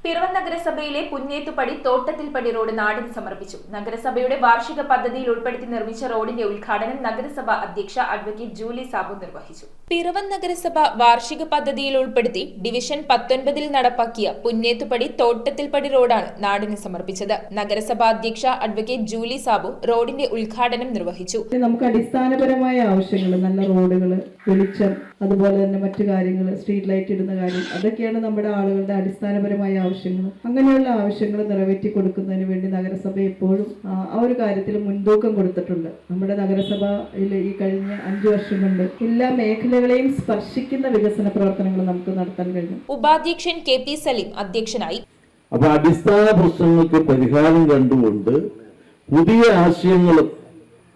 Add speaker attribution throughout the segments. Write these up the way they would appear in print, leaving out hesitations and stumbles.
Speaker 1: പിറവം നഗരസഭയിലെ പുന്നേത്തുപടി തോട്ടത്തിൽപ്പടി റോഡ് നാടിന് സമർപ്പിച്ചു. നഗരസഭയുടെ വാർഷിക പദ്ധതിയിൽ ഉൾപ്പെടുത്തി നിർമ്മിച്ച റോഡിന്റെ ഉദ്ഘാടനം നഗരസഭ അധ്യക്ഷ അഡ്വക്കേറ്റ് ജൂലി സാബു നിർവഹിച്ചു. പിറവം നഗരസഭ വാർഷിക പദ്ധതിയിൽ ഉൾപ്പെടുത്തി ഡിവിഷൻ 19 നടപ്പാക്കിയ പുന്നേത്തുപടി തോട്ടത്തിൽപ്പടി റോഡാണ് നാടിന് സമർപ്പിച്ചത്. നഗരസഭ അധ്യക്ഷ അഡ്വക്കേറ്റ് ജൂലി സാബു റോഡിന്റെ ഉദ്ഘാടനം നിർവഹിച്ചു.
Speaker 2: നമുക്ക് അടിസ്ഥാനപരമായ ആവശ്യങ്ങൾ, നല്ല റോഡുകൾ, വെളിച്ചം, അതുപോലെ തന്നെ മറ്റു കാര്യങ്ങൾ, സ്ട്രീറ്റ് ലൈറ്റ് ഇടുന്ന കാര്യം, അതൊക്കെയാണ് നമ്മുടെ ആളുകളുടെ അടിസ്ഥാനപരമായ ആവശ്യങ്ങൾ. അങ്ങനെയുള്ള ആവശ്യങ്ങൾ നിറവേറ്റി കൊടുക്കുന്നതിന് വേണ്ടി നഗരസഭ എപ്പോഴും ആ ഒരു കാര്യത്തിൽ മുൻതൂക്കം കൊടുത്തിട്ടുണ്ട്. നമ്മുടെ നഗരസഭയിൽ ഈ കഴിഞ്ഞ 5 വർഷം കൊണ്ട് എല്ലാ മേഖലകളെയും സ്പർശിക്കുന്ന വികസന പ്രവർത്തനങ്ങൾ നമുക്ക് നടത്താൻ കഴിഞ്ഞു.
Speaker 1: ഉപാധ്യക്ഷൻ KP സലീം അധ്യക്ഷനായി.
Speaker 3: അപ്പോൾ അടിസ്ഥാന പ്രശ്നങ്ങൾക്ക് പരിഹാരം കണ്ടുകൊണ്ട് പുതിയ ആശയങ്ങളും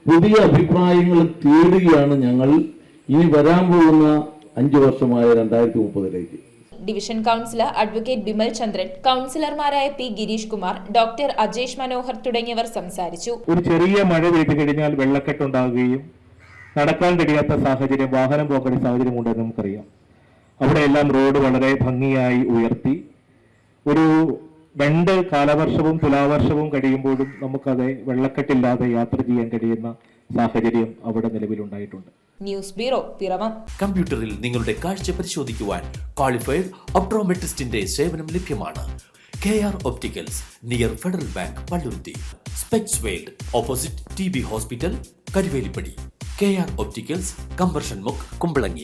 Speaker 3: പുതിയ അഭിപ്രായങ്ങളും തേടുകയാണ് ഞങ്ങൾ ഇനി വരാൻ പോകുന്ന 5 വർഷമായ 2030ലേക്ക്.
Speaker 1: ഡിവിഷൻ കൗൺസിലർ അഡ്വക്കേറ്റ് ബിമൽ ചന്ദ്രൻ, കൗൺസിലർമാരായ P ഗിരീഷ് കുമാർ, ഡോക്ടർ അജേഷ് മനോഹർ തുടങ്ങിയവർ സംസാരിച്ചു.
Speaker 4: ഒരു ചെറിയ മഴ പെയ്തു കഴിഞ്ഞാൽ വെള്ളക്കെട്ടുണ്ടാകുകയും നടക്കാൻ കഴിയാത്ത സാഹചര്യം, വാഹനം പോകേണ്ട സാഹചര്യം ഉണ്ടെന്ന് നമുക്കറിയാം. അവിടെയെല്ലാം റോഡ് വളരെ ഭംഗിയായി ഉയർത്തി ഒരു 2 കാലവർഷവും തുലാവർഷവും കഴിയുമ്പോഴും നമുക്കത് വെള്ളക്കെട്ടില്ലാതെ യാത്ര ചെയ്യാൻ കഴിയുന്ന സാഹചര്യം അവിടെ നിലവിലുണ്ടായിട്ടുണ്ട്.
Speaker 1: News bureau, Piravom.
Speaker 5: കമ്പ്യൂട്ടറിൽ നിങ്ങളുടെ കാഴ്ച പരിശോധിക്കുവാൻ ക്വാളിഫൈഡ് ഒപ്ട്രോമെട്രിസ്റ്റിന്റെ സേവനം ലഭ്യമാണ്. KR opticals, near federal bank, Palluruthy. Specs world, opposite TB hospital, Karuvelippady. KR opticals, combustion മുക്ക്, കുമ്പളങ്ങി.